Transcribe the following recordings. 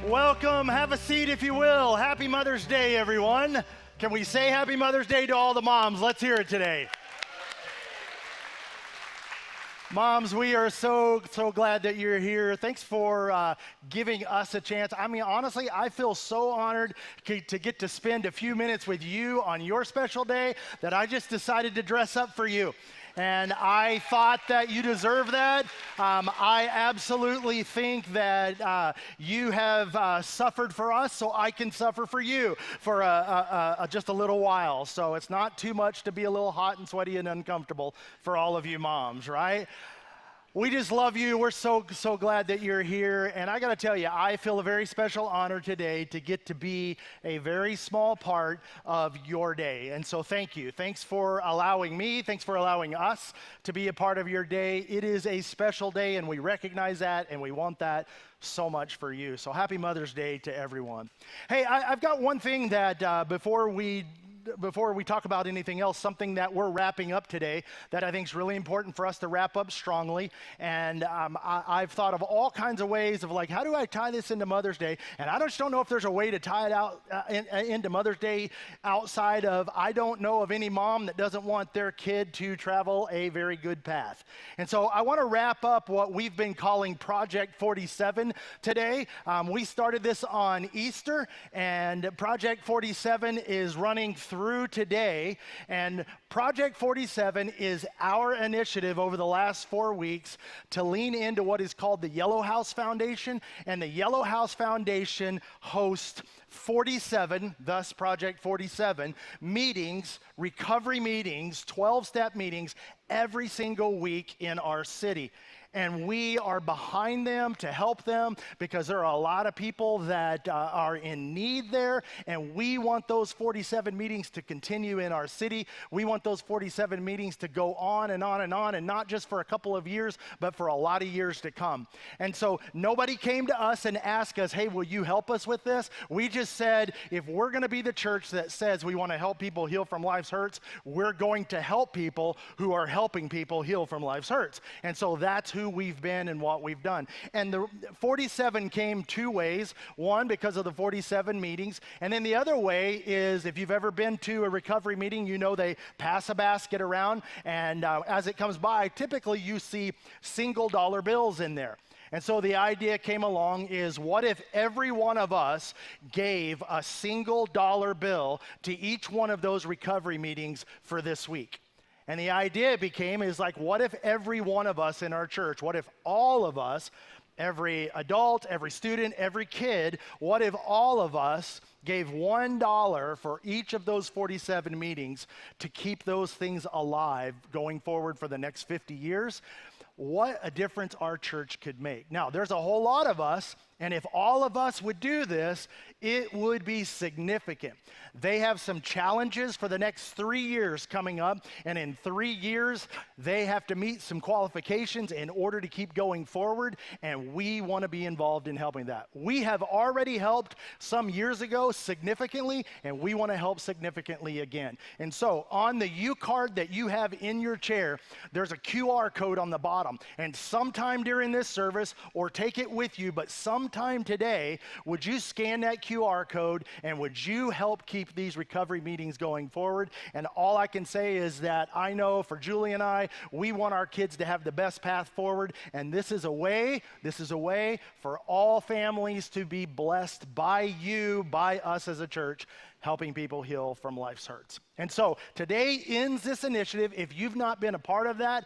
Welcome, have a seat if you will. Happy Mother's Day, everyone. Can we say Happy Mother's Day to all the moms? Let's hear it today. Moms, we are so glad that you're here. Thanks for giving us a chance. I mean, honestly, I feel so honored to get to spend a few minutes with you on your special day that I just decided to dress up for you. And I thought that you deserve that. I absolutely think that you have suffered for us, so I can suffer for you for just a little while. So it's not too much to be a little hot and sweaty and uncomfortable for all of you moms, right? We just love you. We're so glad that you're here. And I got to tell you, I feel a very special honor today to get to be a very small part of your day. And so thank you. Thanks for allowing me. Thanks for allowing us to be a part of your day. It is a special day, and we recognize that, and we want that so much for you. So happy Mother's Day to everyone. Hey, I've got one thing that before we talk about anything else, something that we're wrapping up today that I think is really important for us to wrap up strongly. And I've thought of all kinds of ways of like, how do I tie this into Mother's Day? And I just don't know if there's a way to tie it out into Mother's Day outside of, I don't know of any mom that doesn't want their kid to travel a very good path. And so I want to wrap up what we've been calling Project 47 today. We started this on Easter, and Project 47 is running through today, and Project 47 is our initiative over the last 4 weeks to lean into what is called the Yellow House Foundation, and the Yellow House Foundation hosts 47, thus Project 47, meetings, recovery meetings, 12-step meetings every single week in our city. And we are behind them to help them because there are a lot of people that are in need there, and we want those 47 meetings to continue in our city. We want those 47 meetings to go on and on and on, and not just for a couple of years, but for a lot of years to come. And so nobody came to us and asked us, hey, will you help us with this? We just said, if we're going to be the church that says we want to help people heal from life's hurts, we're going to help people who are helping people heal from life's hurts. And so that's who we've been and what we've done. And the 47 came two ways. One, because of the 47 meetings. And then the other way is, if you've ever been to a recovery meeting, you know they pass a basket around, and as it comes by, typically you see single dollar bills in there. And so the idea came along is, what if every one of us gave a single dollar bill to each one of those recovery meetings for this week? And the idea became is like, what if every one of us in our church, what if all of us, every adult, every student, every kid, what if all of us gave $1 for each of those 47 meetings to keep those things alive going forward for the next 50 years? What a difference our church could make. Now, there's a whole lot of us, and if all of us would do this, it would be significant. They have some challenges for the next 3 years coming up, and in 3 years, they have to meet some qualifications in order to keep going forward, and we want to be involved in helping that. We have already helped some years ago significantly, and we want to help significantly again. And so on the U card that you have in your chair, there's a QR code on the bottom, and sometime during this service, or take it with you, but sometime today, would you scan that QR code, and would you help keep these recovery meetings going forward? And all I can say is that I know for Julie and I, we want our kids to have the best path forward, and this is a way for all families to be blessed by you, by us as a church, helping people heal from life's hurts. And so today ends this initiative. If you've not been a part of that,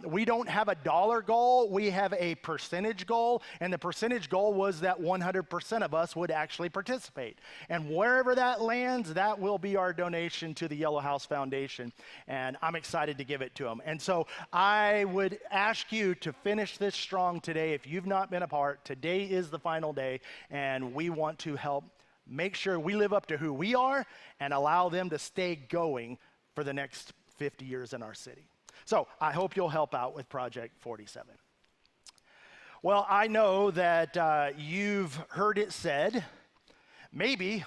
we don't have a dollar goal. We have a percentage goal, and the percentage goal was that 100% of us would actually participate. And wherever that lands, that will be our donation to the Yellow House Foundation, and I'm excited to give it to them. And so I would ask you to finish this strong today. If you've not been a part, today is the final day, and we want to help make sure we live up to who we are and allow them to stay going for the next 50 years in our city. So I hope you'll help out with Project 47. Well, I know that you've heard it said, maybe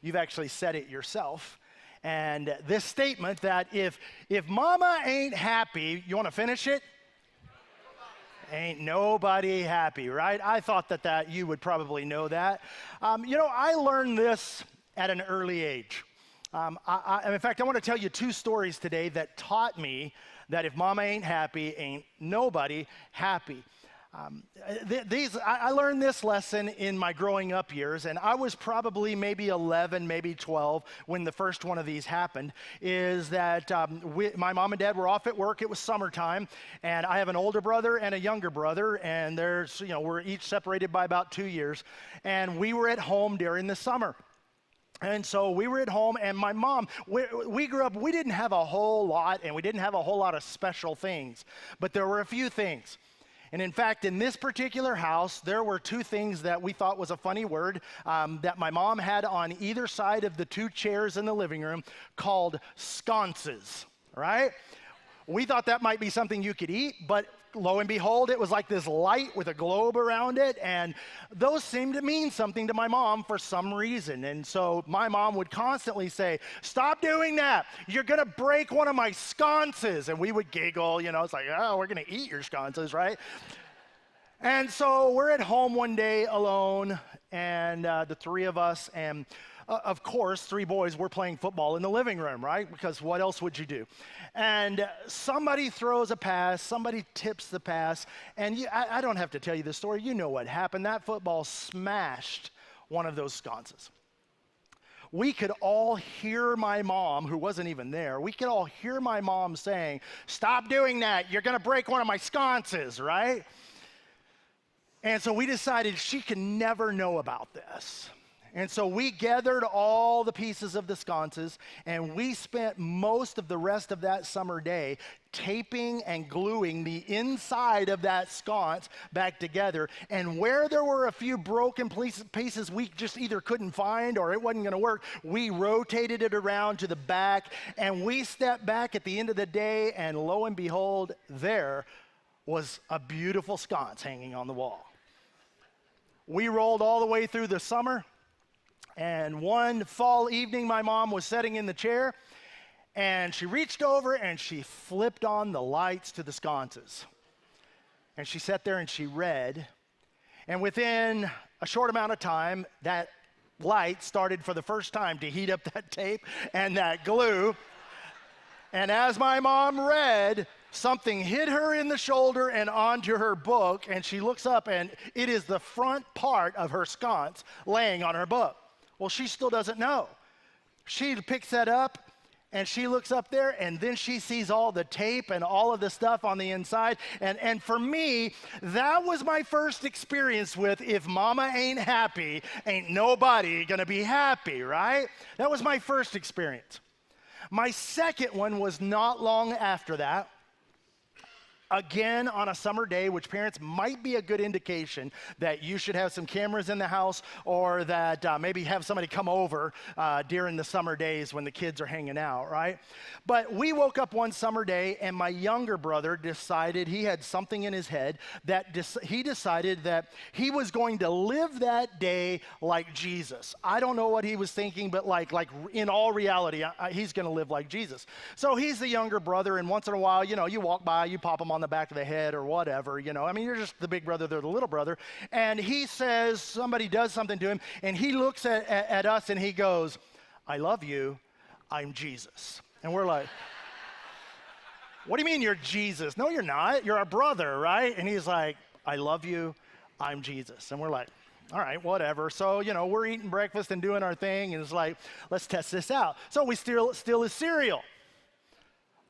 you've actually said it yourself, and this statement that if Mama ain't happy, you want to finish it? Ain't nobody happy, right? I thought that you would probably know that. I learned this at an early age. In fact, I want to tell you two stories today that taught me that if mama ain't happy, ain't nobody happy. I learned this lesson in my growing up years, and I was probably maybe 11, maybe 12 when the first one of these happened, is that my mom and dad were off at work. It was summertime, and I have an older brother and a younger brother, and we're each separated by about 2 years, and we were at home during the summer. And so we were at home, and my mom, we grew up, we didn't have a whole lot, and we didn't have a whole lot of special things, but there were a few things. And in fact, in this particular house, there were two things that we thought was a funny word that my mom had on either side of the two chairs in the living room called sconces, right? We thought that might be something you could eat, but lo and behold, it was like this light with a globe around it, and those seemed to mean something to my mom for some reason. And so my mom would constantly say, "Stop doing that. You're going to break one of my sconces." And we would giggle, it's like, "Oh, we're going to eat your sconces, right?" And so we're at home one day alone, and the three of us, and of course, three boys were playing football in the living room, right? Because what else would you do? And somebody throws a pass, somebody tips the pass, and I don't have to tell you the story. You know what happened. That football smashed one of those sconces. We could all hear my mom, who wasn't even there, we could all hear my mom saying, "Stop doing that. You're going to break one of my sconces," right? And so we decided she could never know about this. And so we gathered all the pieces of the sconces, and we spent most of the rest of that summer day taping and gluing the inside of that sconce back together. And where there were a few broken pieces we just either couldn't find or it wasn't going to work, we rotated it around to the back, and we stepped back at the end of the day, and lo and behold, there was a beautiful sconce hanging on the wall. We rolled all the way through the summer. And one fall evening, my mom was sitting in the chair, and she reached over and she flipped on the lights to the sconces. And she sat there and she read. And within a short amount of time, that light started for the first time to heat up that tape and that glue. And as my mom read, something hit her in the shoulder and onto her book, and she looks up, and it is the front part of her sconce laying on her book. Well, she still doesn't know. She picks that up, and she looks up there, and then she sees all the tape and all of the stuff on the inside. And for me, that was my first experience with, if mama ain't happy, ain't nobody gonna be happy, right? That was my first experience. My second one was not long after that. Again, on a summer day, which parents might be a good indication that you should have some cameras in the house, or that maybe have somebody come over during the summer days when the kids are hanging out, right? But we woke up one summer day, and my younger brother decided, he had something in his head, that he decided that he was going to live that day like Jesus. I don't know what he was thinking, but like in all reality, he's going to live like Jesus. So he's the younger brother, and once in a while, you walk by, you pop him on the back of the head or whatever, you're just the big brother, they're the little brother. And he says, somebody does something to him, and he looks at us and he goes, "I love you, I'm Jesus." And we're like, "What do you mean you're Jesus?" "No, you're not. You're our brother, right?" And he's like, "I love you, I'm Jesus." And we're like, all right, whatever. So, we're eating breakfast and doing our thing, and it's like, let's test this out. So we steal his cereal.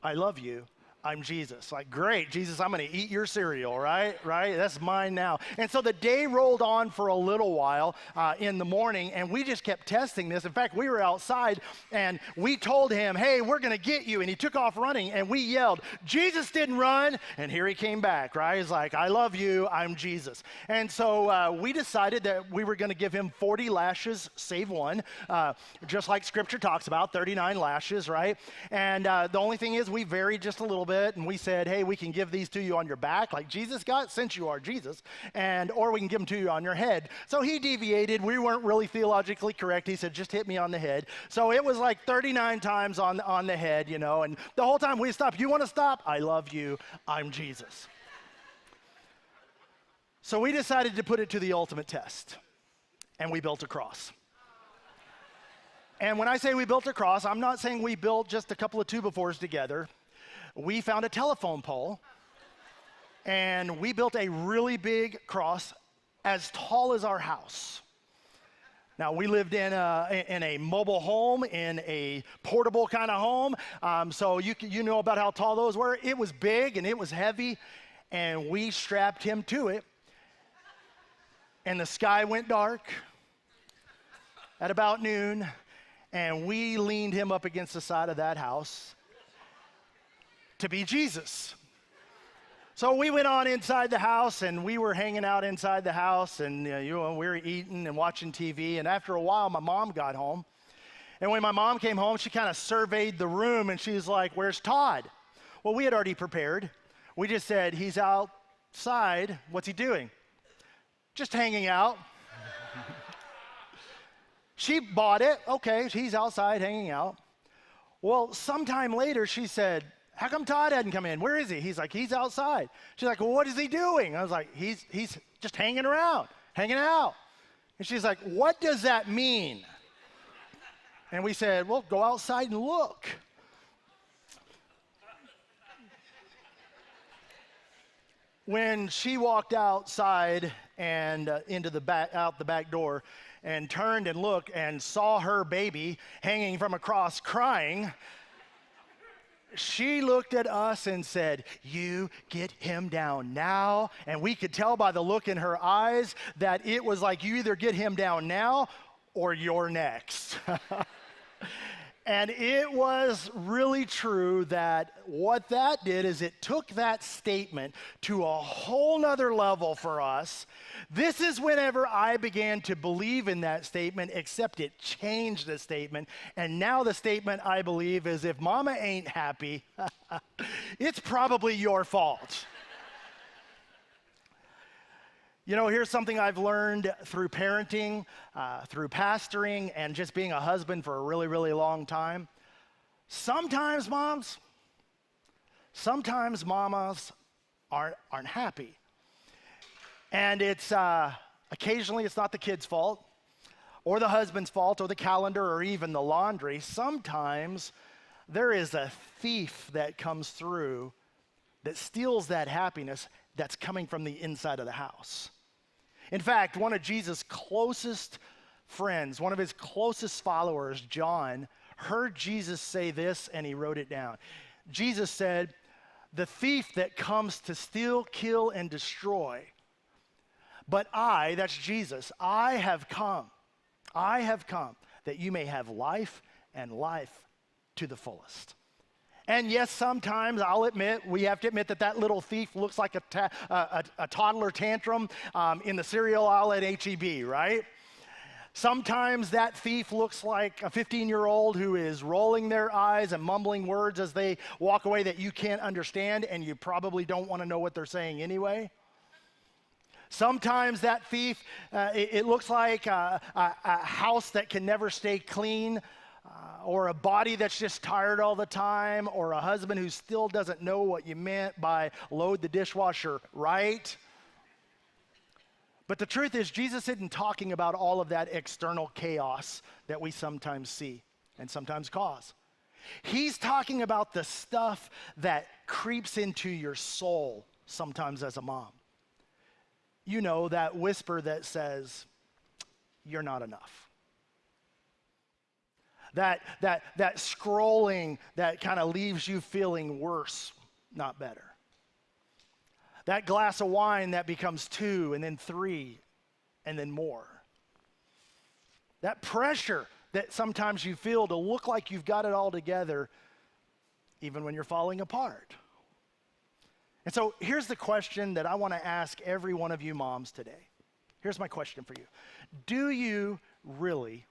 "I love you, I'm Jesus." Like, great, Jesus, I'm going to eat your cereal, right? That's mine now. And so the day rolled on for a little while in the morning, and we just kept testing this. In fact, we were outside, and we told him, "Hey, we're going to get you." And he took off running, and we yelled. Jesus didn't run, and here he came back, right? He's like, "I love you, I'm Jesus." And so we decided that we were going to give him 40 lashes, save one, just like Scripture talks about, 39 lashes, right? And the only thing is we varied just a little bit, and we said, "Hey, we can give these to you on your back like Jesus got, since you are Jesus, or we can give them to you on your head." So he deviated. We weren't really theologically correct. He said, "Just hit me on the head." So it was like 39 times on the head, and the whole time we stopped. "You want to stop? I love you, I'm Jesus." So we decided to put it to the ultimate test, and we built a cross. And when I say we built a cross, I'm not saying we built just a couple of 2x4s together. We found a telephone pole, and we built a really big cross as tall as our house. Now, we lived in a mobile home, in a portable kind of home, so you know about how tall those were. It was big, and it was heavy, and we strapped him to it, and the sky went dark at about noon, and we leaned him up against the side of that house to be Jesus. So we went on inside the house, and we were hanging out inside the house, and we were eating and watching TV. And after a while, my mom got home. And when my mom came home, she kind of surveyed the room, and she's like, "Where's Todd?" Well, we had already prepared. We just said, "He's outside. What's he doing?" "Just hanging out." She bought it. Okay, he's outside hanging out. Well, sometime later, she said, "How come Todd hadn't come in? Where is he?" He's like, "He's outside." She's like, "Well, what is he doing?" I was like, he's just hanging around, hanging out. And she's like, "What does that mean?" And we said, "Well, go outside and look." When she walked outside and out the back door and turned and looked and saw her baby hanging from a cross crying, she looked at us and said, "You get him down now." And we could tell by the look in her eyes that it was like, you either get him down now or you're next. And it was really true that what that did is it took that statement to a whole nother level for us. This is whenever I began to believe in that statement, except it changed the statement. And now the statement I believe is, if mama ain't happy, it's probably your fault. You know, here's something I've learned through parenting, through pastoring, and just being a husband for a really, really long time. Sometimes mamas aren't happy. And it's occasionally it's not the kid's fault, or the husband's fault, or the calendar, or even the laundry. Sometimes there is a thief that comes through that steals that happiness that's coming from the inside of the house. In fact, one of Jesus' closest friends, one of his closest followers, John, heard Jesus say this, and he wrote it down. Jesus said, "The thief that comes to steal, kill, and destroy. But I," that's Jesus, I have come that you may have life, and life to the fullest." And yes, sometimes I'll admit, we have to admit that little thief looks like a toddler tantrum in the cereal aisle at H-E-B, right? Sometimes that thief looks like a 15-year-old who is rolling their eyes and mumbling words as they walk away that you can't understand, and you probably don't want to know what they're saying anyway. Sometimes that thief, it looks like a house that can never stay clean, or a body that's just tired all the time, or a husband who still doesn't know what you meant by load the dishwasher right. But the truth is, Jesus isn't talking about all of that external chaos that we sometimes see and sometimes cause. He's talking about the stuff that creeps into your soul sometimes as a mom. You know, that whisper that says, "You're not enough." That scrolling that kind of leaves you feeling worse, not better. That glass of wine that becomes 2 and then 3 and then more. That pressure that sometimes you feel to look like you've got it all together, even when you're falling apart. And so here's the question that I want to ask every one of you moms today. Here's my question for you. Do you really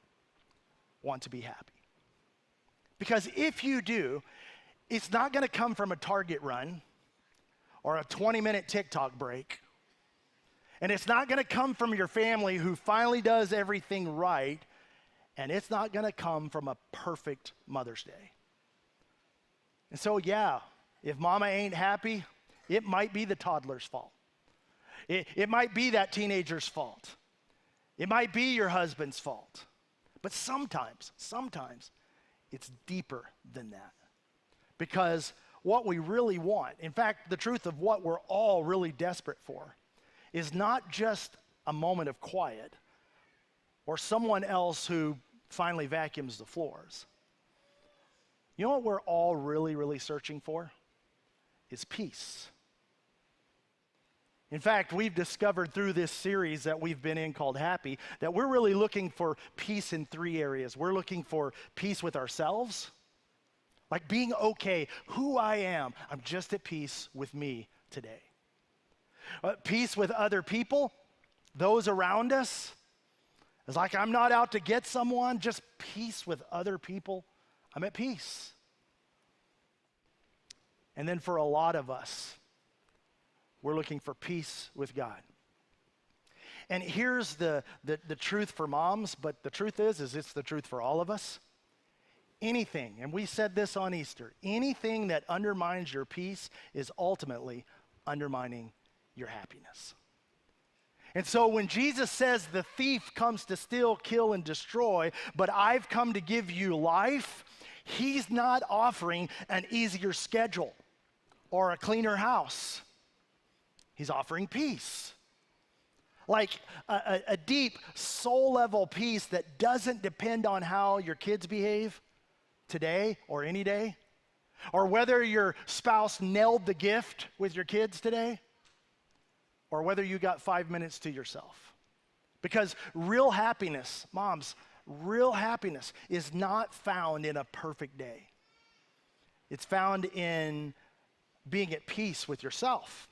want to be happy? Because if you do, it's not going to come from a Target run or a 20-minute TikTok break. And it's not going to come from your family who finally does everything right. And it's not going to come from a perfect Mother's Day. And so, yeah, if mama ain't happy, it might be the toddler's fault. It might be that teenager's fault. It might be your husband's fault. But sometimes it's deeper than that. Because what we really want, in fact, the truth of what we're all really desperate for, is not just a moment of quiet or someone else who finally vacuums the floors. You know what we're all really, really searching for? Is peace. In fact, we've discovered through this series that we've been in called Happy that we're really looking for peace in 3 areas. We're looking for peace with ourselves, like being okay, who I am. I'm just at peace with me today. Peace with other people, those around us. It's like I'm not out to get someone, just peace with other people. I'm at peace. And then for a lot of us, we're looking for peace with God. And here's the truth for moms, but the truth is it's the truth for all of us. Anything, and we said this on Easter, anything that undermines your peace is ultimately undermining your happiness. And so when Jesus says the thief comes to steal, kill, and destroy, but I've come to give you life, he's not offering an easier schedule or a cleaner house. He's offering peace. Like a deep soul level peace that doesn't depend on how your kids behave today or any day, or whether your spouse nailed the gift with your kids today, or whether you got 5 minutes to yourself. Because real happiness, moms, real happiness is not found in a perfect day. It's found in being at peace with yourself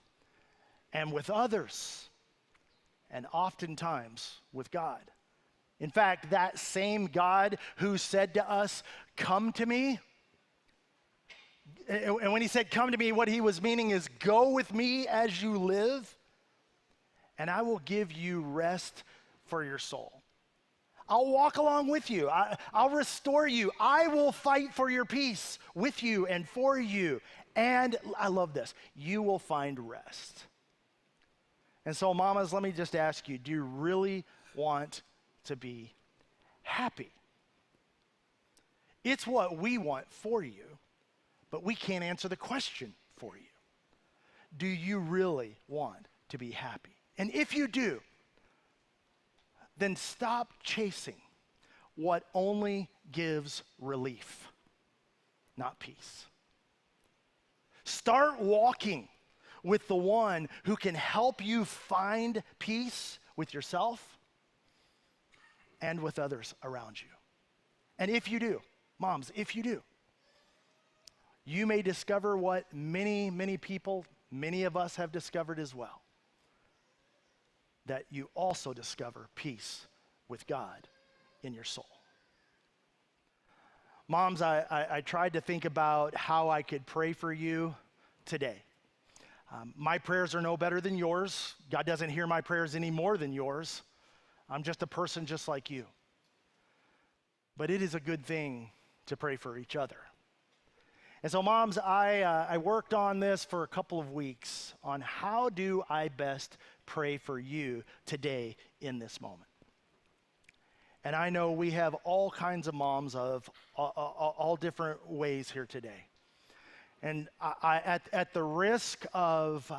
and with others, and oftentimes with God. In fact, that same God who said to us, "Come to me," and when he said, "Come to me," what he was meaning is, go with me as you live, and I will give you rest for your soul. I'll walk along with you. I'll restore you. I will fight for your peace with you and for you. And I love this, you will find rest. And so, mamas, let me just ask you, do you really want to be happy? It's what we want for you, but we can't answer the question for you. Do you really want to be happy? And if you do, then stop chasing what only gives relief, not peace. Start walking with the one who can help you find peace with yourself and with others around you. And if you do, moms, if you do, you may discover what many, many people, many of us have discovered as well, that you also discover peace with God in your soul. Moms, I tried to think about how I could pray for you today. My prayers are no better than yours. God doesn't hear my prayers any more than yours. I'm just a person just like you. But it is a good thing to pray for each other. And so, moms, I worked on this for a couple of weeks on how do I best pray for you today in this moment. And I know we have all kinds of moms of all different ways here today. And at the risk of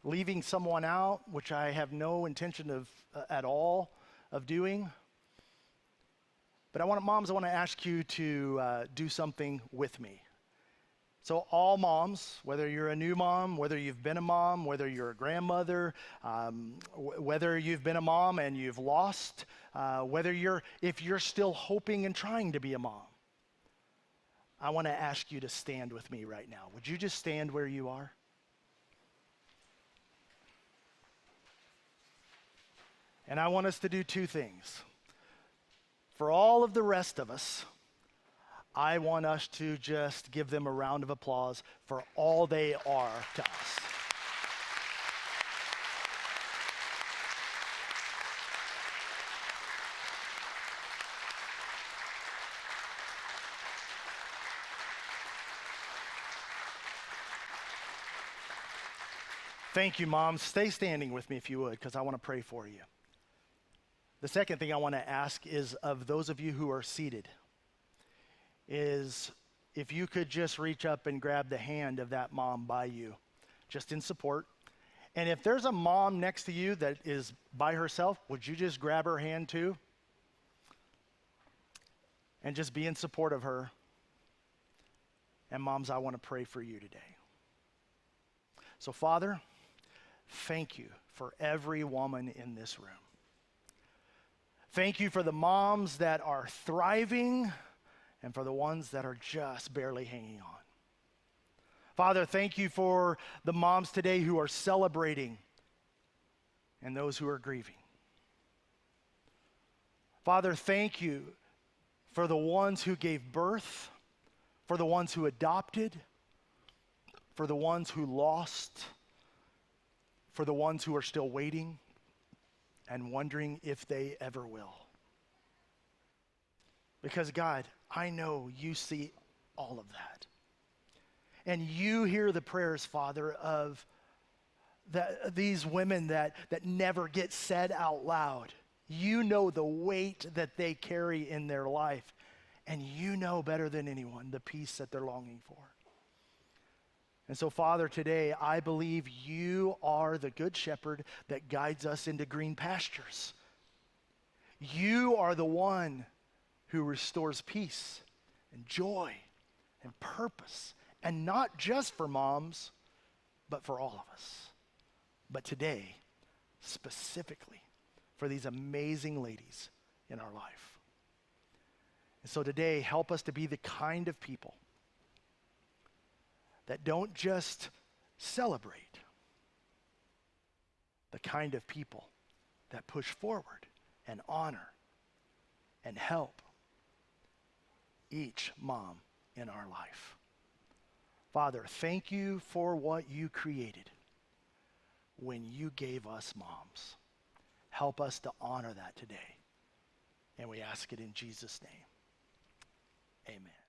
leaving someone out, which I have no intention of at all of doing, but I want to ask you to do something with me. So all moms, whether you're a new mom, whether you've been a mom, whether you're a grandmother, whether you've been a mom and you've lost, if you're still hoping and trying to be a mom, I want to ask you to stand with me right now. Would you just stand where you are? And I want us to do two things. For all of the rest of us, I want us to just give them a round of applause for all they are to us. Thank you, Mom. Stay standing with me if you would, because I want to pray for you. The second thing I want to ask is of those of you who are seated, is if you could just reach up and grab the hand of that mom by you, just in support. And if there's a mom next to you that is by herself, would you just grab her hand too? And just be in support of her. And moms, I want to pray for you today. So Father, thank you for every woman in this room. Thank you for the moms that are thriving and for the ones that are just barely hanging on. Father, thank you for the moms today who are celebrating and those who are grieving. Father, thank you for the ones who gave birth, for the ones who adopted, for the ones who lost, for the ones who are still waiting and wondering if they ever will. Because God, I know you see all of that. And you hear the prayers, Father, of these women that never get said out loud. You know the weight that they carry in their life. And you know better than anyone the peace that they're longing for. And so, Father, today I believe you are the good shepherd that guides us into green pastures. You are the one who restores peace and joy and purpose, and not just for moms, but for all of us. But today, specifically, for these amazing ladies in our life. And so today, help us to be the kind of people that don't just celebrate, the kind of people that push forward and honor and help each mom in our life. Father, thank you for what you created when you gave us moms. Help us to honor that today. And we ask it in Jesus' name. Amen.